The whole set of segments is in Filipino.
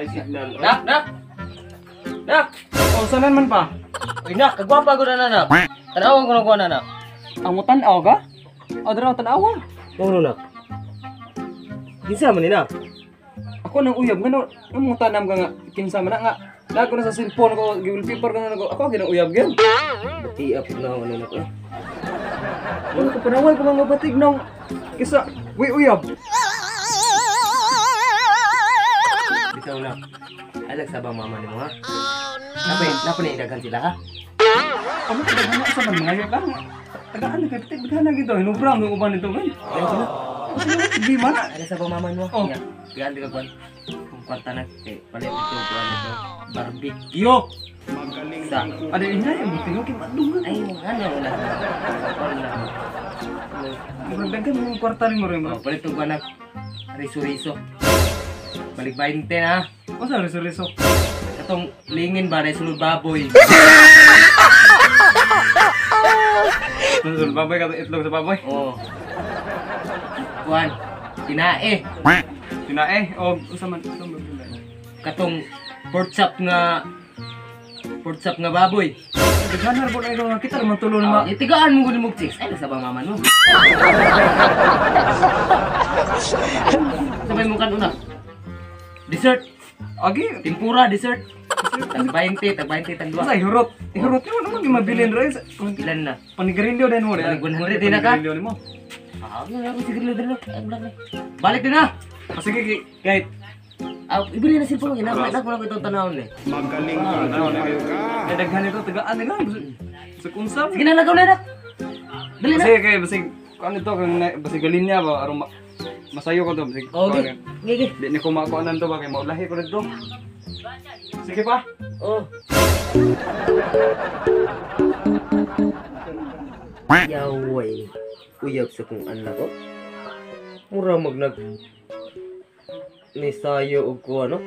Ay, signal. Nak! Nak! Oh, sanan man pa? Uy, nak! Kagwapa ko na, nak! Tanawang ko na ko na, nak! Ang mo tanaw ka? O, daraw tanawa. Ano, nak? Kinsa man ni, nak? Ako nang uyab, gano, ang mo tanam ka nga, kinsa man nga. Lago na sa cellphone ko, wallpaper ka na ako ginang uyab gan. Bati up na ako na, nak. Ano ko panaway ko mga batig nang kisa, uyab. Bitaw, nak. Alag sa bang mama ni mo, ha? Napa na indagan sila, ha? Ano ka na sa man ngayon lang? Tagaan ka pitik bigana gito, hinubram ng uban nito gan. Ayun sila. Di man. Alag sa bang mama mo? Oh. Gaan ka kwan. Kung kwarta na, palit ito, kuwan ito. Barbecue! Magaling sa... Ada ina yung buting okay madungan. Ay, ano na. Magdagan mo kwarta ni mo rin Oh, mo. palit ito, kuwan na. Riso-riso. Balik 20 na. O sa riso-riso? Itong lingin ba na sulod baboy? Sul baboy ka itlog sa baboy. Oh. Kuan, tinae. Tinae o usaman Katong pork chop nga baboy. Daghanar po na ikaw nga kita naman tulo na Itigaan mo gud mo chicks. Ay sa bang mama mo. Sabay mo kan una. Dessert, agi. tempura dessert. Tag 20, tag 2. Masa ihurot. Ihurot mo naman yung mabilin rin. Ilan na? Panigarilyo din mo. Balik 100 din na ka? Panigarilyo din mo. Ako sige dilo. Balik din na. Sige, kahit Ibili na cellphone ko. Nak ko lang itong tanawon eh. magaling ka. Eh, daghan ito, tagaan nila. Sa kunsam. Sige na lagaw na nak. Dali na. Basig, kaya basig, ano ito, basig galin niya ba, aron masayo ko to, basig. Okay. Gigi. Di ni ko makuanan to ba, kaya maulahi ko nito. Sige pa. Oh. Yaway. Uyab sa kung anak ko. Mura magnag ni sayo og ko ano?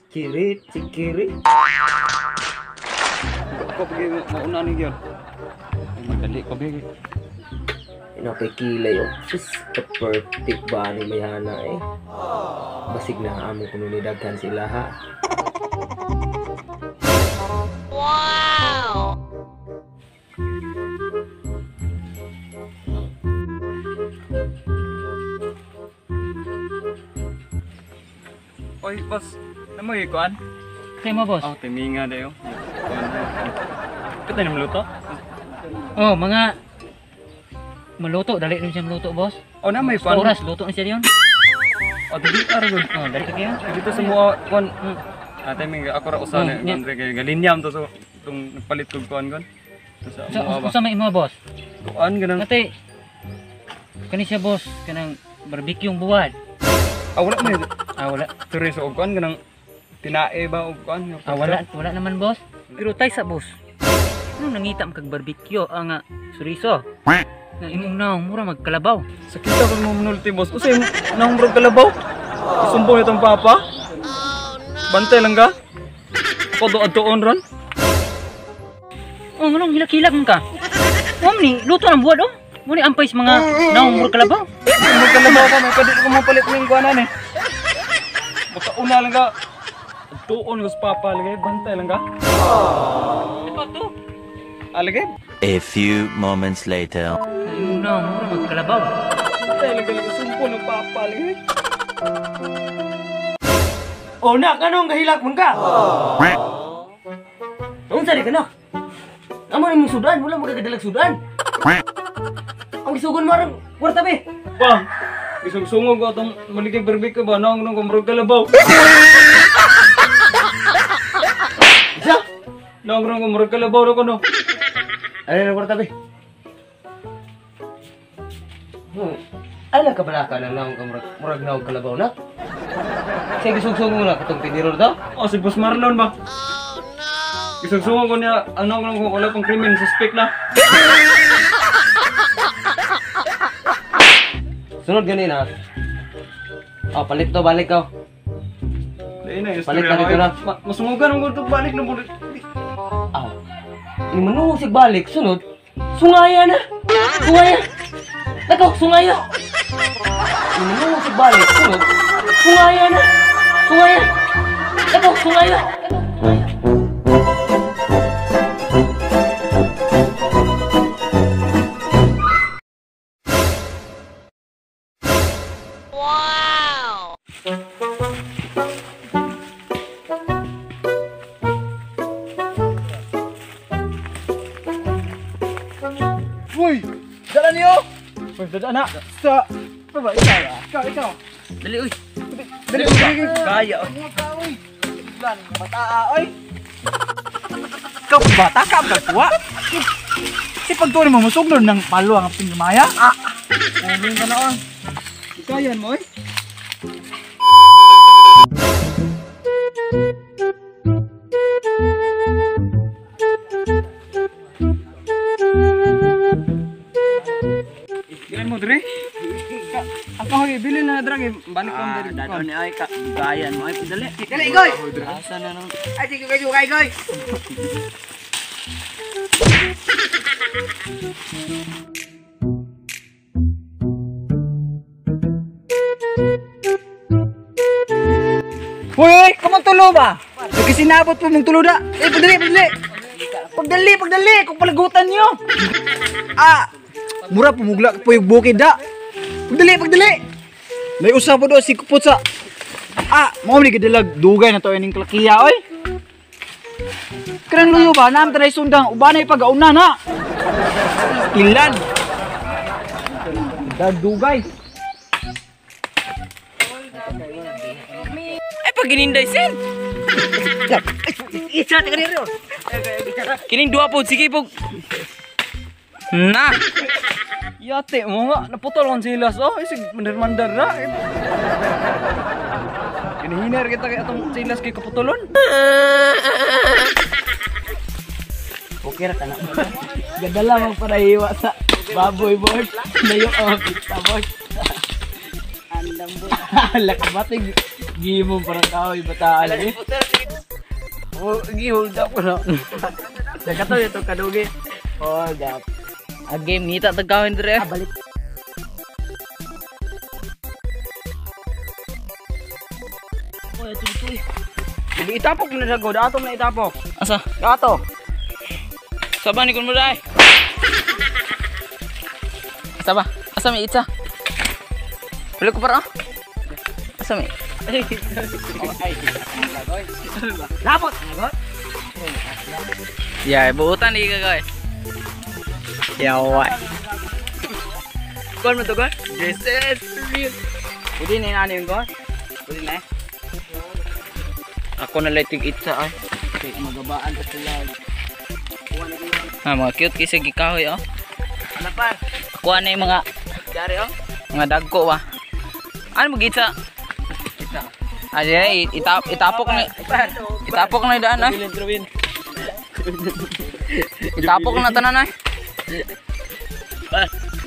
Cikiri. Ako pagi mauna ni gyud. Madali ko bigi. Inapay kilay oh. Sus, perfect ba ni mayhana eh. Basig na amo kuno ni daghan sila ha. Oy, boss. Namo ikuan? Kaya mo, boss? Oh, timinga dayo. Kita ni maluto? Oh, mga maluto. Dali rin siya maluto, boss. Oh, na may kuan. Oras, luto na siya yun. Oh, dili aragod. Oh, dali ka kaya. Dito sa mga kuan. Timing ako ra usan Oh, yeah. Andre kay galinyam to so tung nagpalit kog kuan kon. Sa mga ba. Sa may mo, boss? Kuan ganang. Ate, kani siya, boss. Kanang barbecue yung buwad. Wala man. Wala. Chorizo og kuan ganang tinae ba og kuan. Wala naman, boss. Pero tay sa, boss. Ano nangita mo kag barbecue? Nga, suriso. Nga imong naong mura magkalabaw. Sa kita ko mo multi boss. Usay nang bro kalabaw. Sumbong itong papa. Bantay lang ka. Kodo adtoon ron. Oh, anong hilak-hilak man ka? Ni luto ng buwad, oh. Muni ampay sa mga naong mura kalabaw. Mo kalabaw ka may pwede ko mo palit ning kuanan eh. Baka una lang ka. Adtoon ko sa papa lagay bantay lang ka. Ito to. Alagay. A few moments later. Imong naong mura magkalabaw. Bantay lang ka sumpon ng papa lagay. Oh, nak, anong kahilak man ka? Ang sari ka, nak? Amo na yung sudan, wala mo kagadalag sudan. Ang isugon mo rin, kwarta be. Pa, isang sungog ko itong maligay barbecue ba? Nang kumrog kalabaw. Isa? Nang kumrog kalabaw na ko no. Ano na kwarta be? Ay, nagkabalaka na lang murag na kalabaw na. Sige, sugsong mo na katong tiniror daw. Oh, si Boss Marlon ba? Isang sungog ko niya, ano kung wala pang krimen, suspect na. Sunod ganina. Oh, palit to, balik ka. Dahil na, Balik dito na. Masungugan ang gusto balik na bulit. Ini manusig balik, sunod. Sungaya na. Sungaya. Nako, sungaya. Ini manusig balik, sunod. Sungaya na. Sungaya. Ito, kumayo. Uy! Dala niyo! Uy, dala na! Sa... Ano ba? Ikaw! Dali, uy. Dali! Kaya! Uy! Bata, oy! Ikaw, bata ka, magkuha! Si pagtuloy mo, masuglod ng palo ang pinamaya? Uling ka na, oh! Ikayan mo, eh! Gawin mo, Dre. Ako, bili na, Dre. Balik ko, Dre. Dado ni ay gayan mo ay padali. Dali, Goy! Asa na nang Ay, sige, Goy! Hoy, kamang tulo ba? Kasi sinabot po mong tulo na. Pagdali, kung palagutan nyo. Mura pumugla po yung bukid da. Pagdali. May usap po doon si kupot sa. Mga mali kadalag dugay na to yung klakiya, oy. Karang luyo ba? Naam taray sundang. Uba na ipag-auna na. Ilan. Dugay. ay pag gininday sen. Isa, tingnan niyo. Kining duha pod sige pog. Na. Yate mo nga, naputol ang silas, oh. Isig mandar-mandar na. Hinihinar kita kaya itong silas kay kaputulon. Okay ra ka na. Gadala mo para hiwa sa baboy board. Layo ang kita board. Andam boy. Lakabatig. Gimo parang kahoy bataan eh. Hold up ko na. Nagkataw ito kadugi. Hold up. Game ngita tagawin dire. Balik. Hindi itapok mo na sa god. Ato na itapok. Asa? Ato. Saba ni kun mo dai. Asa ba? Asa may itsa? Balik ko para. Asa may? Lapot. Ya, buutan di kagay. Yawai. Kon mo to kon? Yes, real. Pwede na yung ano yung kon? Pwede na eh. Ako na lighting itsa ay. Okay, magabaan ka sila. Mga cute kasi gikahoy oh. Ano pa? Kuha na yung mga Dari oh? mga dagko ba. Ano mag itsa? Isa. Itapok na. Itapok na yung daan ay. Trawin. Itapok na tanan ay.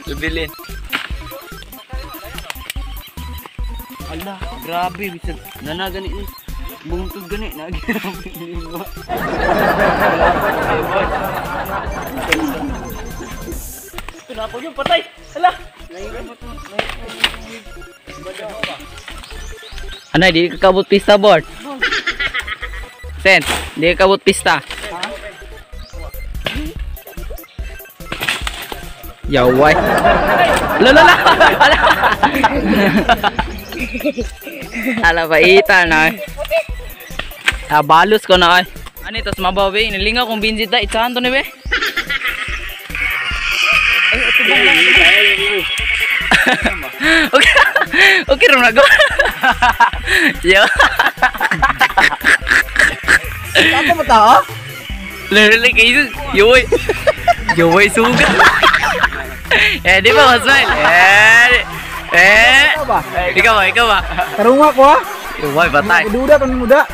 Lubilin. Ala, grabe bisag nana gani ni. Bungtod gani na gini mo. Kenapa yung patay? Ala. Ano, di ka kabut pista board? Sen, di ka kabut pista. Yawai. Lala. Ala ba ita na. Balos ko na ay. Ano ito mabawi, nilingaw kong binjit da itsahan to ni be. Okay. Okay ron ako. Yo. Apa mo tao? Lele kayo. Yoy suga. Di ba mas main? Ikaw ba? Karunga ko ha? Yoy patay. Duda pa muda.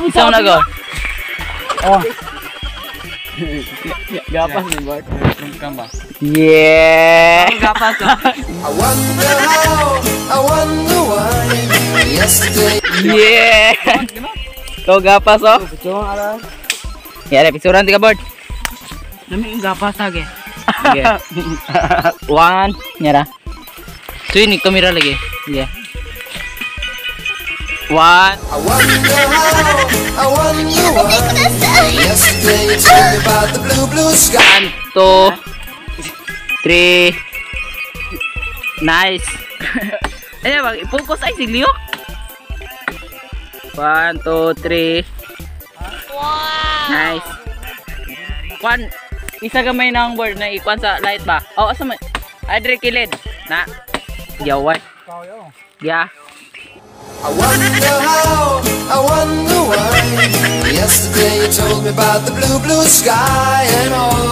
Isa na go. Oh. Gapas ni Bart. Kamba. Yeah. Gapas. Yeah. Kau gapas oh. Cuma ala. Ya ada picturan 3 board. Dami gapas lagi. Yeah. One, nyara. Tuh ini kamera lagi. Yeah. One. I wonder how, I wonder why. Yesterday you told me about the blue, blue sky. 1, 2, 3. Nice. Ayan bang, i-focus ay sigliyok. 1, 2, 3. Wow. Nice. Kwan, isa gamay ng board na ikwan sa light ba? Oh, asa man? Adre kilid. Na. Yawan. Yeah. I wonder how, I wonder why. Yesterday you told me about the blue, blue sky and all.